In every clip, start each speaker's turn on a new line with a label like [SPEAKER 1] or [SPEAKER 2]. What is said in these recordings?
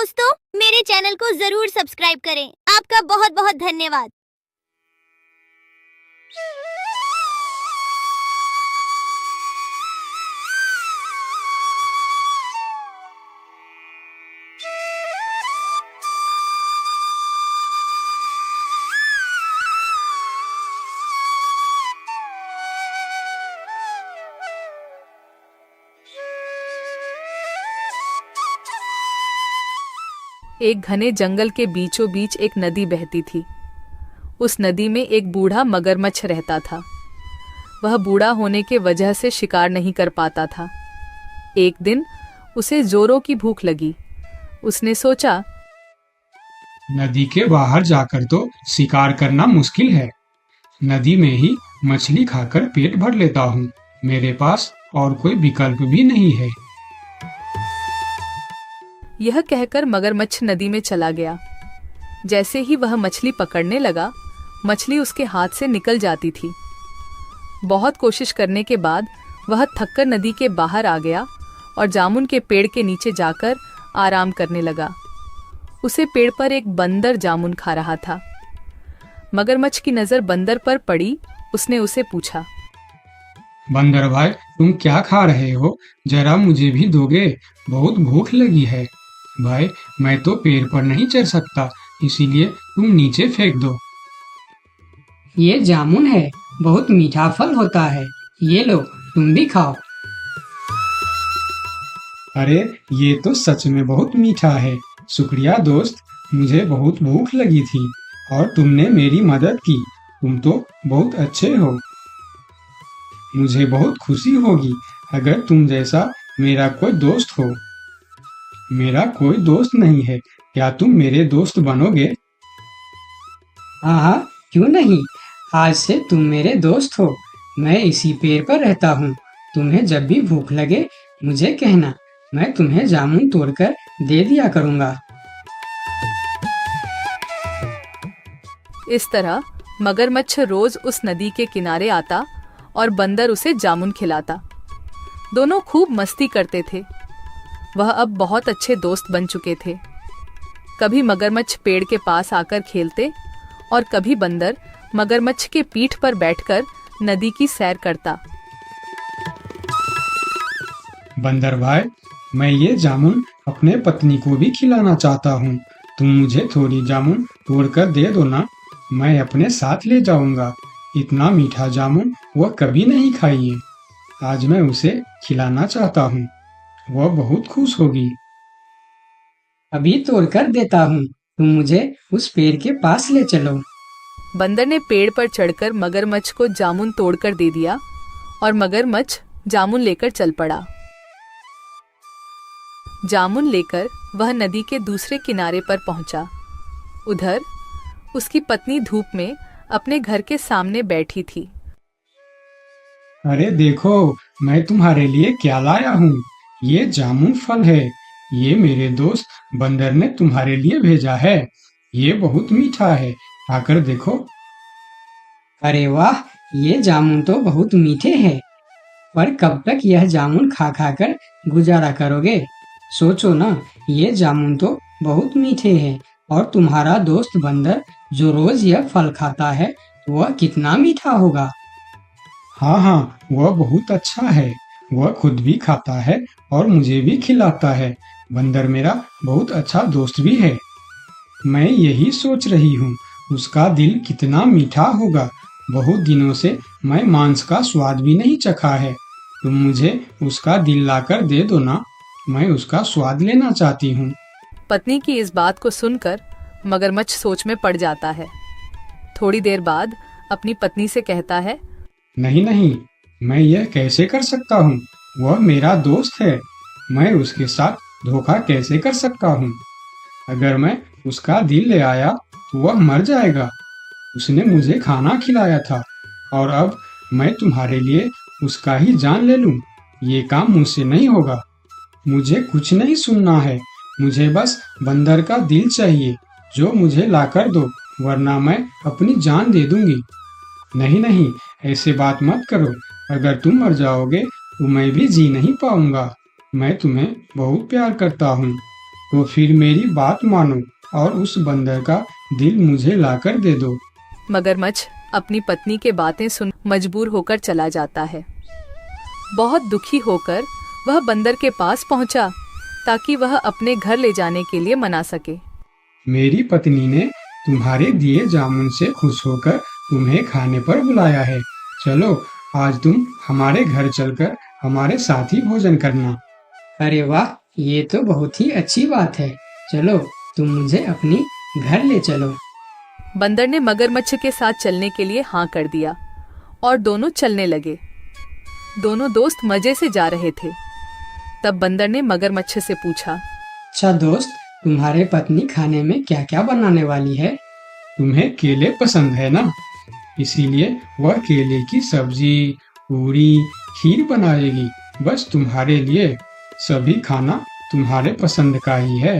[SPEAKER 1] दोस्तों, मेरे चैनल को जरूर सब्सक्राइब करें। आपका बहुत बहुत धन्यवाद।
[SPEAKER 2] एक घने जंगल के बीचों बीच एक नदी बहती थी। उस नदी में एक बूढ़ा मगरमच्छ रहता था। वह बूढ़ा होने के वजह से शिकार नहीं कर पाता था। एक दिन उसे जोरों की भूख लगी। उसने सोचा,
[SPEAKER 3] नदी के बाहर जाकर तो शिकार करना मुश्किल है। नदी में ही मछली खाकर पेट भर लेता हूँ। मेरे पास और कोई विकल्प भी नहीं है।
[SPEAKER 2] यह कहकर मगरमच्छ नदी में चला गया। जैसे ही वह मछली पकड़ने लगा, मछली उसके हाथ से निकल जाती थी। बहुत कोशिश करने के बाद वह थककर नदी के बाहर आ गया और जामुन के पेड़ के नीचे जाकर आराम करने लगा। उसे पेड़ पर एक बंदर जामुन खा रहा था। मगरमच्छ की नजर बंदर पर पड़ी। उसने उसे पूछा,
[SPEAKER 3] बंदर भाई, तुम क्या खा रहे हो? जरा मुझे भी दोगे? बहुत भूख लगी है। भाई, मैं तो पेड़ पर नहीं चढ़ सकता, इसीलिए तुम नीचे फेंक दो।
[SPEAKER 4] ये जामुन है, बहुत मीठा फल होता है। ये लो, तुम भी खाओ।
[SPEAKER 3] अरे, ये तो सच में बहुत मीठा है। शुक्रिया दोस्त, मुझे बहुत भूख लगी थी और तुमने मेरी मदद की। तुम तो बहुत अच्छे हो। मुझे बहुत खुशी होगी अगर तुम जैसा मेरा कोई दोस्त हो। मेरा कोई दोस्त नहीं है, क्या तुम मेरे दोस्त बनोगे?
[SPEAKER 4] हाँ हाँ, क्यों नहीं। आज से तुम मेरे दोस्त हो। मैं इसी पेड़ पर रहता हूँ। तुम्हें जब भी भूख लगे मुझे कहना, मैं तुम्हें जामुन तोड़कर दे दिया करूँगा।
[SPEAKER 2] इस तरह मगरमच्छ रोज उस नदी के किनारे आता और बंदर उसे जामुन खिलाता। दोनों खूब मस्ती करते थे। वह अब बहुत अच्छे दोस्त बन चुके थे। कभी मगरमच्छ पेड़ के पास आकर खेलते और कभी बंदर मगरमच्छ के पीठ पर बैठकर नदी की सैर करता।
[SPEAKER 3] बंदर भाई, मैं ये जामुन अपने पत्नी को भी खिलाना चाहता हूँ। तुम मुझे थोड़ी जामुन तोड़कर दे दो ना, मैं अपने साथ ले जाऊंगा। इतना मीठा जामुन वह कभी नहीं खाई है। आज मैं उसे खिलाना चाहता हूँ, वह बहुत खुश होगी।
[SPEAKER 4] अभी तोड़कर देता हूँ, तुम मुझे उस पेड़ के पास ले चलो।
[SPEAKER 2] बंदर ने पेड़ पर चढ़कर मगरमच्छ को जामुन तोड़कर दे दिया और मगरमच्छ जामुन लेकर चल पड़ा। जामुन लेकर वह नदी के दूसरे किनारे पर पहुंचा। उधर उसकी पत्नी धूप में अपने घर के सामने बैठी थी।
[SPEAKER 3] अरे देखो, मैं तुम्हारे लिए क्या लाया हूँ। ये जामुन फल है। ये मेरे दोस्त बंदर ने तुम्हारे लिए भेजा है। ये बहुत मीठा है, खाकर देखो।
[SPEAKER 4] अरे वाह, ये जामुन तो बहुत मीठे हैं। पर कब तक यह जामुन खा खा कर गुजारा करोगे? सोचो ना, ये जामुन तो बहुत मीठे हैं और तुम्हारा दोस्त बंदर जो रोज यह फल खाता है, वह कितना मीठा होगा।
[SPEAKER 3] हाँ हाँ, वह बहुत अच्छा है। वह खुद भी खाता है और मुझे भी खिलाता है। बंदर मेरा बहुत अच्छा दोस्त भी है। मैं यही सोच रही हूँ, उसका दिल कितना मीठा होगा। बहुत दिनों से मैं मांस का स्वाद भी नहीं चखा है। तुम मुझे उसका दिल लाकर दे दो ना, मैं उसका स्वाद लेना चाहती हूँ।
[SPEAKER 2] पत्नी की इस बात को सुनकर मगरमच्छ सोच में पड़ जाता है। थोड़ी देर बाद अपनी पत्नी से कहता है,
[SPEAKER 3] नहीं नहीं, मैं यह कैसे कर सकता हूँ? वह मेरा दोस्त है। मैं उसके साथ धोखा कैसे कर सकता हूँ? अगर मैं उसका दिल ले आया तो वह मर जाएगा। उसने मुझे खाना खिलाया था और अब मैं तुम्हारे लिए उसका ही जान ले लूं। ये काम मुझसे नहीं होगा। मुझे कुछ नहीं सुनना है। मुझे बस बंदर का दिल चाहिए जो मुझे लाकर दो, वरना मैं अपनी जान दे दूंगी। नहीं नहीं, ऐसे बात मत करो। अगर तुम मर जाओगे तो मैं भी जी नहीं पाऊंगा। मैं तुम्हें बहुत प्यार करता हूँ। तो फिर मेरी बात मानो और उस बंदर का दिल मुझे लाकर दे दो।
[SPEAKER 2] मगरमच्छ अपनी पत्नी के बातें सुन मजबूर होकर चला जाता है। बहुत दुखी होकर वह बंदर के पास पहुंचा ताकि वह अपने घर ले जाने के लिए मना सके।
[SPEAKER 3] मेरी पत्नी ने तुम्हारे दिए जामुन से खुश होकर तुम्हें खाने पर बुलाया है। चलो आज तुम हमारे घर चलकर हमारे साथ ही भोजन करना।
[SPEAKER 4] अरे वाह, ये तो बहुत ही अच्छी बात है। चलो तुम मुझे अपनी घर ले चलो।
[SPEAKER 2] बंदर ने मगरमच्छ के साथ चलने के लिए हाँ कर दिया और दोनों चलने लगे। दोनों दोस्त मजे से जा रहे थे। तब बंदर ने मगरमच्छ से पूछा,
[SPEAKER 4] अच्छा दोस्त, तुम्हारे पत्नी खाने में क्या क्या बनाने वाली है?
[SPEAKER 3] तुम्हें केले पसंद है ना, इसीलिए वह केले की सब्जी, पूरी, खीर बनाएगी। बस तुम्हारे लिए। सभी खाना तुम्हारे पसंद का ही है।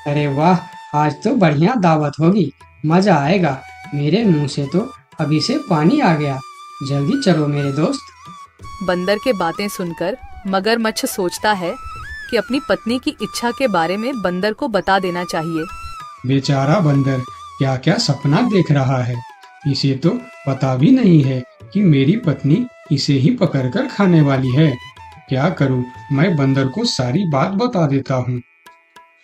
[SPEAKER 4] अरे वाह, आज तो बढ़िया दावत होगी, मजा आएगा। मेरे मुंह से तो अभी से पानी आ गया। जल्दी चलो मेरे दोस्त।
[SPEAKER 2] बंदर के बातें सुनकर मगरमच्छ सोचता है कि अपनी पत्नी की इच्छा के बारे में बंदर को बता देना चाहिए।
[SPEAKER 3] बेचारा बंदर क्या क्या सपना देख रहा है। इसे तो पता भी नहीं है कि मेरी पत्नी इसे ही पकड़कर खाने वाली है। क्या करूं, मैं बंदर को सारी बात बता देता हूँ।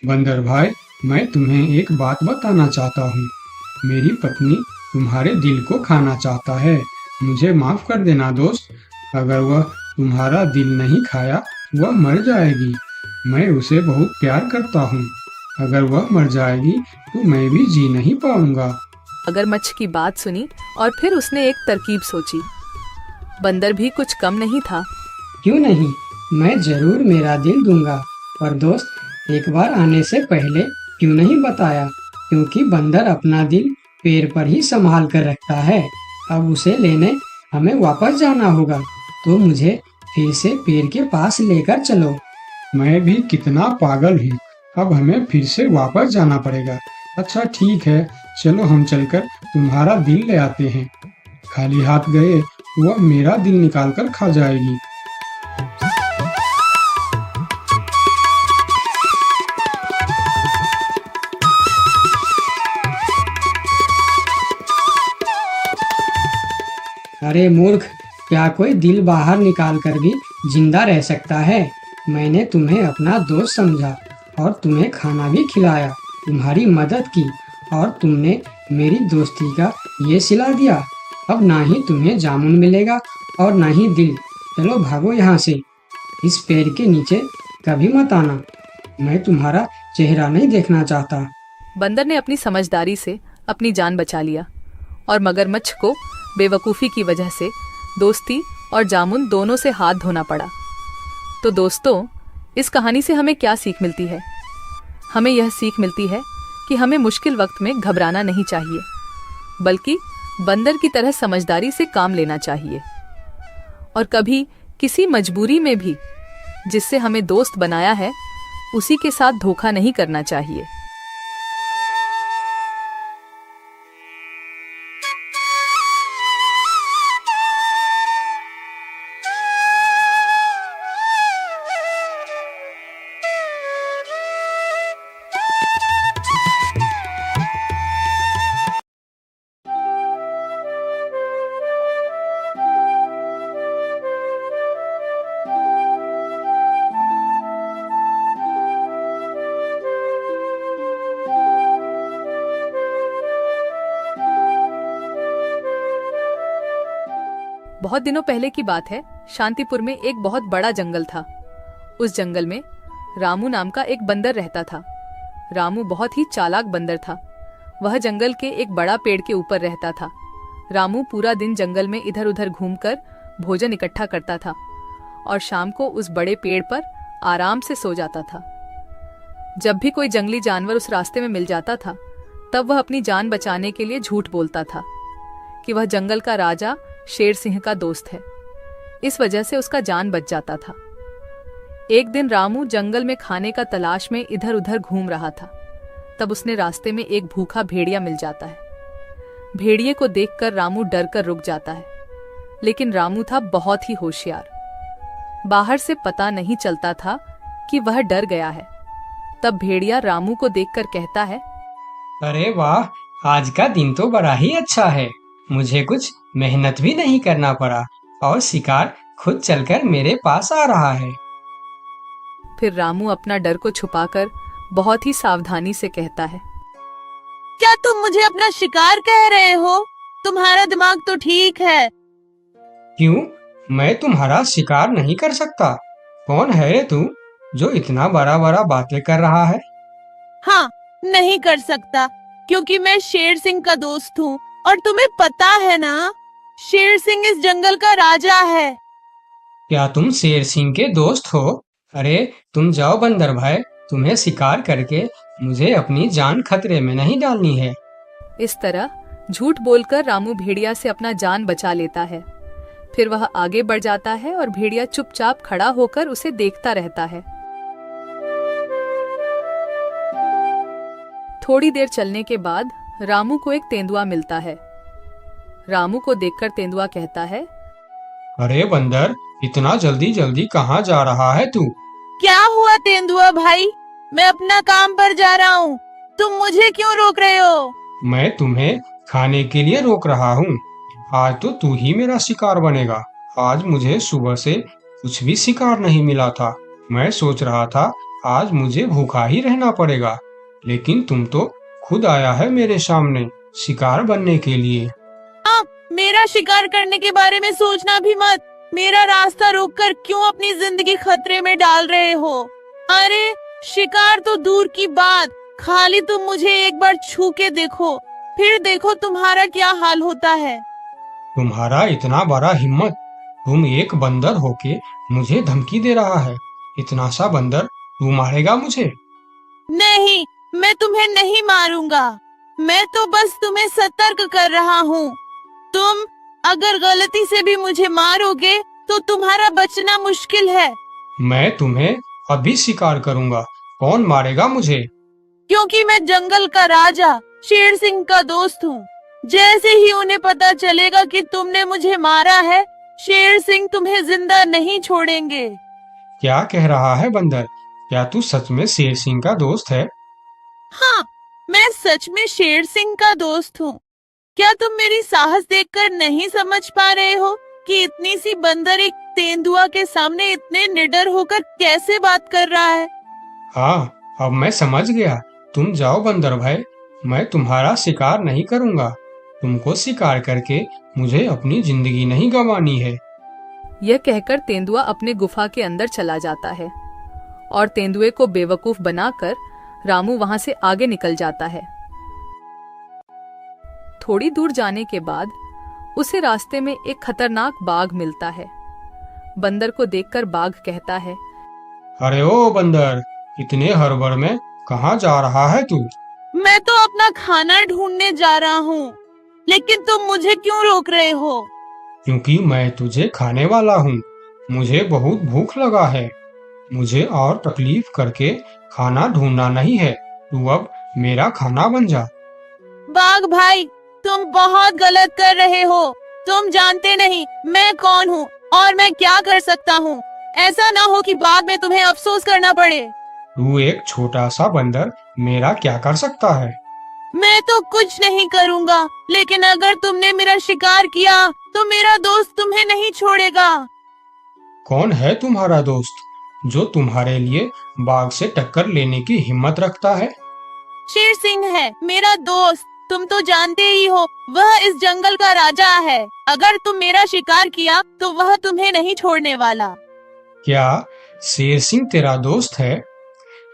[SPEAKER 3] बंदर भाई, मैं तुम्हें एक बात बताना चाहता हूँ। मेरी पत्नी तुम्हारे दिल को खाना चाहता है। मुझे माफ कर देना दोस्त। अगर वह तुम्हारा दिल नहीं खाया, वह मर जाएगी। मैं उसे बहुत प्यार करता हूँ। अगर वह मर जाएगी तो मैं भी जी नहीं पाऊंगा।
[SPEAKER 2] मगरमच्छ की बात सुनी और फिर उसने एक तरकीब सोची। बंदर भी कुछ कम नहीं था।
[SPEAKER 4] क्यों नहीं, मैं जरूर मेरा दिल दूंगा। पर दोस्त, एक बार आने से पहले क्यों नहीं बताया? क्योंकि बंदर अपना दिल पेड़ पर ही संभाल कर रखता है। अब उसे लेने हमें वापस जाना होगा, तो मुझे फिर से पेड़ के पास लेकर चलो।
[SPEAKER 3] मैं भी कितना पागल हूँ। अब हमें फिर से वापस जाना पड़ेगा। अच्छा ठीक है, चलो हम चलकर तुम्हारा दिल ले आते हैं। खाली हाथ गए वह मेरा दिल निकाल कर खा जाएगी।
[SPEAKER 4] अरे मूर्ख, क्या कोई दिल बाहर निकाल कर भी जिंदा रह सकता है? मैंने तुम्हें अपना दोस्त समझा और तुम्हें खाना भी खिलाया, तुम्हारी मदद की और तुमने मेरी दोस्ती का ये सिला दिया। अब ना ही तुम्हें जामुन मिलेगा और ना ही दिल। चलो भागो यहाँ से। इस पेड़ के नीचे कभी मत आना। मैं तुम्हारा चेहरा नहीं देखना चाहता।
[SPEAKER 2] बंदर ने अपनी समझदारी से अपनी जान बचा लिया और मगरमच्छ को बेवकूफ़ी की वजह से दोस्ती और जामुन दोनों से हाथ धोना पड़ा। तो दोस्तों, इस कहानी से हमें क्या सीख मिलती है? हमें यह सीख मिलती है कि हमें मुश्किल वक्त में घबराना नहीं चाहिए, बल्कि बंदर की तरह समझदारी से काम लेना चाहिए। और कभी किसी मजबूरी में भी जिससे हमें दोस्त बनाया है, उसी के साथ धोखा नहीं करना चाहिए। बहुत दिनों पहले की बात है। शांतिपुर में एक बहुत बड़ा जंगल था। उस जंगल में रामू नाम का एक बंदर रहता था। रामू बहुत ही चालाक बंदर था। वह जंगल के एक बड़ा पेड़ के ऊपर रहता था। रामू पूरा दिन जंगल में इधर उधर घूमकर भोजन इकट्ठा करता था और शाम को उस बड़े पेड़ पर आराम से सो जाता था। जब भी कोई जंगली जानवर उस रास्ते में मिल जाता था, तब वह अपनी जान बचाने के लिए झूठ बोलता था कि वह जंगल का राजा शेर सिंह का दोस्त है। इस वजह से उसका जान बच जाता था। एक दिन रामू जंगल में खाने का तलाश में इधर उधर घूम रहा था। तब उसने रास्ते में एक भूखा भेड़िया मिल जाता है। भेड़िए को देखकर रामू डर कर रुक जाता है, लेकिन रामू था बहुत ही होशियार। बाहर से पता नहीं चलता था कि वह डर गया है। तब भेड़िया रामू को देखकर कहता है,
[SPEAKER 4] अरे वाह, आज का दिन तो बड़ा ही अच्छा है। मुझे कुछ मेहनत भी नहीं करना पड़ा और शिकार खुद चलकर मेरे पास आ रहा है।
[SPEAKER 2] फिर रामू अपना डर को छुपाकर बहुत ही सावधानी से कहता है,
[SPEAKER 5] क्या तुम मुझे अपना शिकार कह रहे हो? तुम्हारा दिमाग तो ठीक है।
[SPEAKER 4] क्यों? मैं तुम्हारा शिकार नहीं कर सकता। कौन है रे तू जो इतना बड़ा बड़ा बातें कर रहा है?
[SPEAKER 5] हाँ, नहीं कर सकता क्योंकि मैं शेर सिंह का दोस्त हूँ और तुम्हें पता है ना, शेर सिंह इस जंगल का राजा है।
[SPEAKER 4] क्या तुम शेर सिंह के दोस्त हो? अरे तुम जाओ बंदर भाई, तुम्हें शिकार करके मुझे अपनी जान खतरे में नहीं डालनी है।
[SPEAKER 2] इस तरह झूठ बोलकर रामू भेड़िया से अपना जान बचा लेता है। फिर वह आगे बढ़ जाता है और भेड़िया चुपचाप खड़ा होकर उसे देखता रहता है। थोड़ी देर चलने के बाद रामू को एक तेंदुआ मिलता है। रामू को देखकर तेंदुआ कहता है,
[SPEAKER 4] अरे बंदर, इतना जल्दी जल्दी कहाँ जा रहा है तू?
[SPEAKER 5] क्या हुआ तेंदुआ भाई? मैं अपना काम पर जा रहा हूँ, तुम मुझे क्यों रोक रहे हो?
[SPEAKER 4] मैं तुम्हें खाने के लिए रोक रहा हूँ। आज तो तू ही मेरा शिकार बनेगा। आज मुझे सुबह से कुछ भी शिकार नहीं मिला था। मैं सोच रहा था आज मुझे भूखा ही रहना पड़ेगा, लेकिन तुम तो खुद आया है मेरे सामने शिकार बनने के लिए।
[SPEAKER 5] मेरा शिकार करने के बारे में सोचना भी मत। मेरा रास्ता रोककर क्यों अपनी जिंदगी खतरे में डाल रहे हो? अरे शिकार तो दूर की बात, खाली तुम मुझे एक बार छू के देखो, फिर देखो तुम्हारा क्या हाल होता है।
[SPEAKER 4] तुम्हारा इतना बड़ा हिम्मत, तुम एक बंदर होके मुझे धमकी दे रहा है। इतना सा बंदर तू मारेगा मुझे?
[SPEAKER 5] नहीं, मैं तुम्हें नहीं मारूंगा। मैं तो बस तुम्हें सतर्क कर रहा हूँ। तुम अगर गलती से भी मुझे मारोगे तो तुम्हारा बचना मुश्किल है।
[SPEAKER 4] मैं तुम्हें अभी शिकार करूंगा। कौन मारेगा मुझे?
[SPEAKER 5] क्योंकि मैं जंगल का राजा शेर सिंह का दोस्त हूँ। जैसे ही उन्हें पता चलेगा कि तुमने मुझे मारा है, शेर सिंह तुम्हें जिंदा नहीं छोड़ेंगे।
[SPEAKER 4] क्या कह रहा है बंदर? क्या तू सच में शेर सिंह का दोस्त है?
[SPEAKER 5] हाँ, मैं सच में शेर सिंह का दोस्त हूँ। क्या तुम मेरी साहस देखकर नहीं समझ पा रहे हो कि इतनी सी बंदर एक तेंदुआ के सामने इतने निडर होकर कैसे बात कर रहा है?
[SPEAKER 4] हाँ, अब मैं समझ गया। तुम जाओ बंदर भाई, मैं तुम्हारा शिकार नहीं करूंगा। तुमको शिकार करके मुझे अपनी जिंदगी नहीं गंवानी है।
[SPEAKER 2] यह कहकर तेंदुआ अपने गुफा के अंदर चला जाता है और तेंदुए को बेवकूफ बनाकर रामू वहां से आगे निकल जाता है। थोड़ी दूर जाने के बाद उसे रास्ते में एक खतरनाक बाघ मिलता है। बंदर को देखकर बाघ कहता है,
[SPEAKER 4] अरे ओ बंदर, इतने हड़बड़ में कहाँ जा रहा है तू?
[SPEAKER 5] मैं तो अपना खाना ढूंढने जा रहा हूँ, लेकिन तुम मुझे क्यों रोक रहे हो?
[SPEAKER 4] क्योंकि मैं तुझे खाने वाला हूँ। मुझे बहुत भूख लगा है। मुझे और तकलीफ करके खाना ढूंढना नहीं है। तू अब मेरा खाना बन जा।
[SPEAKER 5] बाघ भाई, तुम बहुत गलत कर रहे हो। तुम जानते नहीं मैं कौन हूँ और मैं क्या कर सकता हूँ। ऐसा ना हो कि बाद में तुम्हें अफसोस करना पड़े।
[SPEAKER 4] तू एक छोटा सा बंदर मेरा क्या कर सकता है?
[SPEAKER 5] मैं तो कुछ नहीं करूँगा, लेकिन अगर तुमने मेरा शिकार किया तो मेरा दोस्त तुम्हें नहीं छोड़ेगा।
[SPEAKER 4] कौन है तुम्हारा दोस्त जो तुम्हारे लिए बाघ से टक्कर लेने की हिम्मत रखता है?
[SPEAKER 5] शेर सिंह है मेरा दोस्त। तुम तो जानते ही हो, वह इस जंगल का राजा है। अगर तुम मेरा शिकार किया तो वह तुम्हें नहीं छोड़ने वाला।
[SPEAKER 4] क्या शेर सिंह तेरा दोस्त है?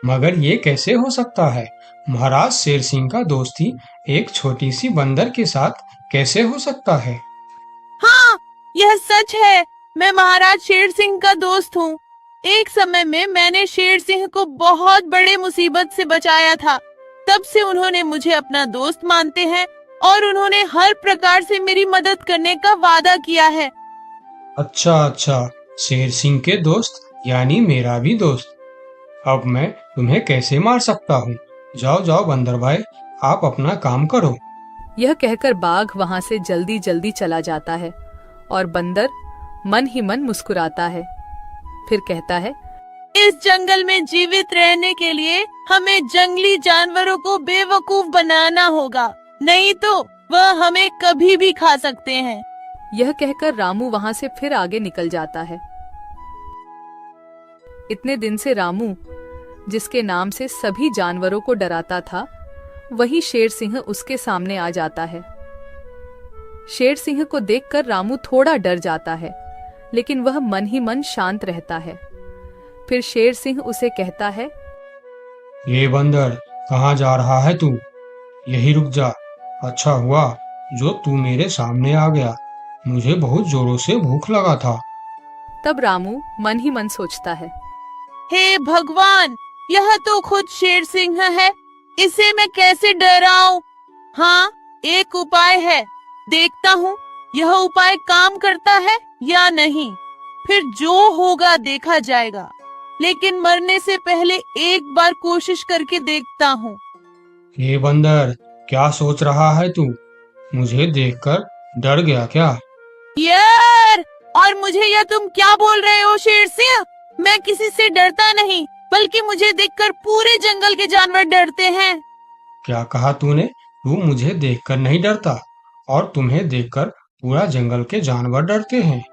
[SPEAKER 4] मगर ये कैसे हो सकता है? महाराज शेर सिंह का दोस्ती एक छोटी सी बंदर के साथ कैसे हो सकता है?
[SPEAKER 5] हाँ, यह सच है। मैं महाराज शेर सिंह का दोस्त हूँ। एक समय में मैंने शेर सिंह को बहुत बड़े मुसीबत से बचाया था। तब से उन्होंने मुझे अपना दोस्त मानते हैं और उन्होंने हर प्रकार से मेरी मदद करने का वादा किया है।
[SPEAKER 4] अच्छा, शेर सिंह के दोस्त यानी मेरा भी दोस्त। अब मैं तुम्हें कैसे मार सकता हूँ? जाओ बंदर भाई, आप अपना काम करो।
[SPEAKER 2] यह कहकर बाघ वहां से जल्दी जल्दी चला जाता है और बंदर मन ही मन मुस्कुराता है। फिर कहता है,
[SPEAKER 5] इस जंगल में जीवित रहने के लिए हमें जंगली जानवरों को बेवकूफ बनाना होगा, नहीं तो वह हमें कभी भी खा सकते हैं।
[SPEAKER 2] यह कहकर रामू वहां से फिर आगे निकल जाता है। इतने दिन से रामू, जिसके नाम से सभी जानवरों को डराता था, वही शेर सिंह उसके सामने आ जाता है। शेर सिंह को देखकर रामू थोड़ा डर जाता है, लेकिन वह मन ही मन शांत रहता है। फिर शेर सिंह उसे कहता है,
[SPEAKER 3] ये बंदर, कहाँ जा रहा है तू? यही रुक जा। अच्छा हुआ जो तू मेरे सामने आ गया, मुझे बहुत जोरों से भूख लगा था।
[SPEAKER 2] तब रामू मन ही मन सोचता है,
[SPEAKER 5] हे भगवान, यह तो खुद शेर सिंह है, इसे मैं कैसे डराऊं? हाँ, एक उपाय है, देखता हूँ यह उपाय काम करता है या नहीं, फिर जो होगा देखा जाएगा। लेकिन मरने से पहले एक बार कोशिश करके देखता हूँ।
[SPEAKER 3] ये बंदर, क्या सोच रहा है तू? मुझे देखकर डर गया क्या?
[SPEAKER 5] यार, और मुझे यह तुम क्या बोल रहे हो शेर सिंह? मैं किसी से डरता नहीं, बल्कि मुझे देखकर पूरे जंगल के जानवर डरते हैं।
[SPEAKER 3] क्या कहा तूने? तू मुझे देखकर नहीं डरता और तुम्हें देखकर पूरा जंगल के जानवर डरते हैं?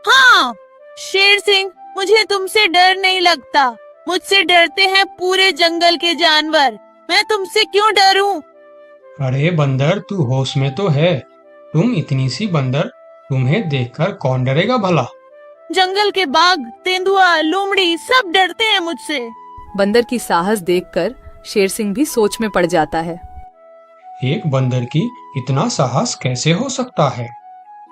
[SPEAKER 5] हाँ शेर सिंह, मुझे तुमसे डर नहीं लगता, मुझसे डरते हैं पूरे जंगल के जानवर। मैं तुमसे क्यों डरूं?
[SPEAKER 3] अरे बंदर, तू होश में तो है? तुम इतनी सी बंदर, तुम्हें देखकर कौन डरेगा भला?
[SPEAKER 5] जंगल के बाघ, तेंदुआ, लोमड़ी सब डरते हैं मुझसे।
[SPEAKER 2] बंदर की साहस देखकर शेर सिंह भी सोच में पड़ जाता है।
[SPEAKER 3] एक बंदर की इतना साहस कैसे हो सकता है?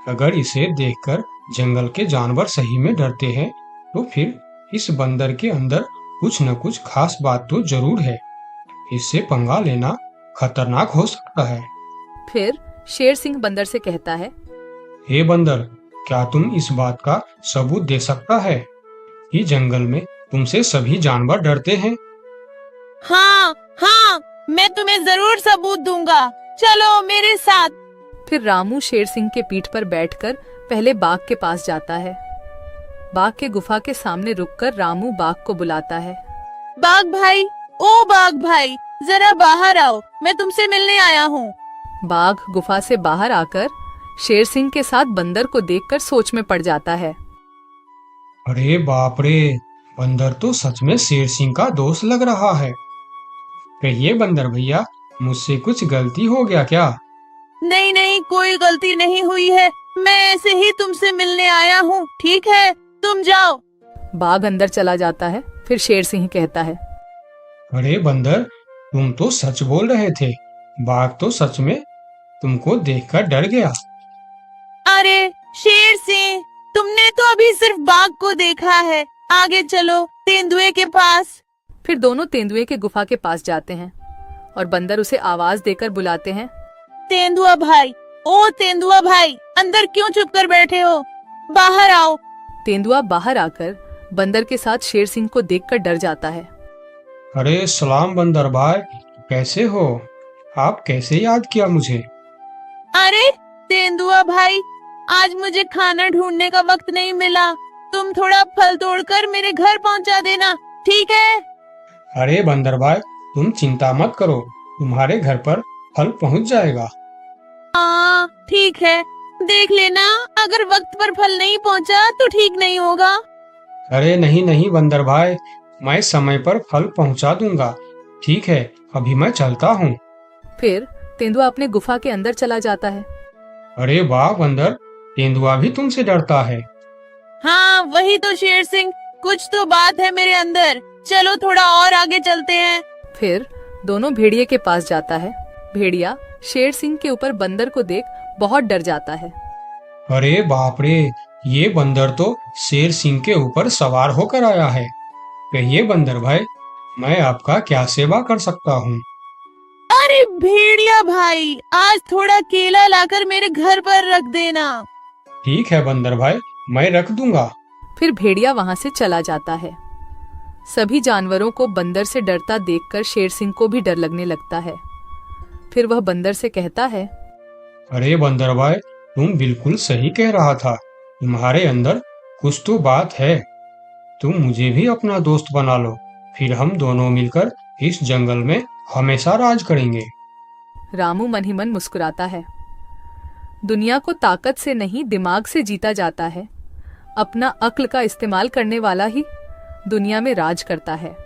[SPEAKER 3] अगर इसे देखकर जंगल के जानवर सही में डरते हैं, तो फिर इस बंदर के अंदर कुछ न कुछ खास बात तो जरूर है। इससे पंगा लेना खतरनाक हो सकता है।
[SPEAKER 2] फिर शेर सिंह बंदर से कहता है,
[SPEAKER 3] हे बंदर, क्या तुम इस बात का सबूत दे सकता है कि जंगल में तुमसे सभी जानवर डरते हैं?
[SPEAKER 5] हाँ हाँ, मैं तुम्हें जरूर सबूत दूंगा, चलो मेरे साथ।
[SPEAKER 2] फिर रामू शेर सिंह के पीठ पर बैठकर पहले बाघ के पास जाता है। बाघ के गुफा के सामने रुककर रामू बाघ को बुलाता है।
[SPEAKER 5] बाघ भाई, ओ बाघ भाई, जरा बाहर आओ, मैं तुमसे मिलने आया हूँ।
[SPEAKER 2] बाघ गुफा से बाहर आकर शेर सिंह के साथ बंदर को देखकर सोच में पड़ जाता है।
[SPEAKER 3] अरे बाप रे, बंदर तो सच में शेर सिंह का दोस्त लग रहा है। कहिए बंदर भैया, मुझसे कुछ गलती हो गया क्या?
[SPEAKER 5] नहीं नहीं, कोई गलती नहीं हुई है, मैं ऐसे ही तुमसे मिलने आया हूँ, ठीक है तुम जाओ।
[SPEAKER 2] बाघ अंदर चला जाता है। फिर शेर सिंह कहता है,
[SPEAKER 3] अरे बंदर, तुम तो सच बोल रहे थे। बाघ तो सच में तुमको देखकर डर गया।
[SPEAKER 5] अरे शेर सिंह, तुमने तो अभी सिर्फ बाघ को देखा है, आगे चलो तेंदुए के पास।
[SPEAKER 2] फिर दोनों तेंदुए के गुफा के पास जाते हैं और बंदर उसे आवाज देकर बुलाते हैं।
[SPEAKER 5] तेंदुआ भाई, ओ तेंदुआ भाई, अंदर क्यों चुप कर बैठे हो, बाहर आओ।
[SPEAKER 2] तेंदुआ बाहर आकर बंदर के साथ शेर सिंह को देखकर डर जाता है।
[SPEAKER 3] अरे सलाम बंदर भाई, कैसे हो? आप कैसे याद किया मुझे?
[SPEAKER 5] अरे तेंदुआ भाई, आज मुझे खाना ढूंढने का वक्त नहीं मिला, तुम थोड़ा फल तोड़कर मेरे घर पहुंचा देना, ठीक है?
[SPEAKER 3] अरे बंदर भाई, तुम चिंता मत करो, तुम्हारे घर पर फल पहुंच जाएगा।
[SPEAKER 5] हाँ ठीक है, देख लेना, अगर वक्त पर फल नहीं पहुंचा तो ठीक नहीं होगा।
[SPEAKER 3] अरे नहीं नहीं बंदर भाई, मैं समय पर फल पहुंचा दूंगा। ठीक है, अभी मैं चलता हूँ।
[SPEAKER 2] फिर तेंदुआ अपने गुफा के अंदर चला जाता है।
[SPEAKER 3] अरे वाह बंदर, तेंदुआ भी तुमसे डरता है।
[SPEAKER 5] हाँ वही तो शेर सिंह, कुछ तो बात है मेरे अंदर, चलो थोड़ा और आगे चलते हैं।
[SPEAKER 2] फिर दोनों भेड़िए के पास जाता है। भेड़िया शेर सिंह के ऊपर बंदर को देख बहुत डर जाता है।
[SPEAKER 3] अरे बाप रे, ये बंदर तो शेर सिंह के ऊपर सवार होकर आया है। कहिए बंदर भाई, मैं आपका क्या सेवा कर सकता हूँ?
[SPEAKER 5] अरे भेड़िया भाई, आज थोड़ा केला लाकर मेरे घर पर रख देना।
[SPEAKER 3] ठीक है बंदर भाई, मैं रख दूंगा।
[SPEAKER 2] फिर भेड़िया वहां से चला जाता है। सभी जानवरों को बंदर से डरता देखकर शेर सिंह को भी डर लगने लगता है। फिर वह बंदर से कहता है,
[SPEAKER 3] अरे बंदर भाई, तुम बिल्कुल सही कह रहा था, तुम्हारे अंदर कुछ तो बात है। तुम मुझे भी अपना दोस्त बना लो, फिर हम दोनों मिलकर इस जंगल में हमेशा राज करेंगे।
[SPEAKER 2] रामू मन ही मन मुस्कुराता है। दुनिया को ताकत से नहीं दिमाग से जीता जाता है। अपना अक्ल का इस्तेमाल करने वाला ही दुनिया में राज करता है।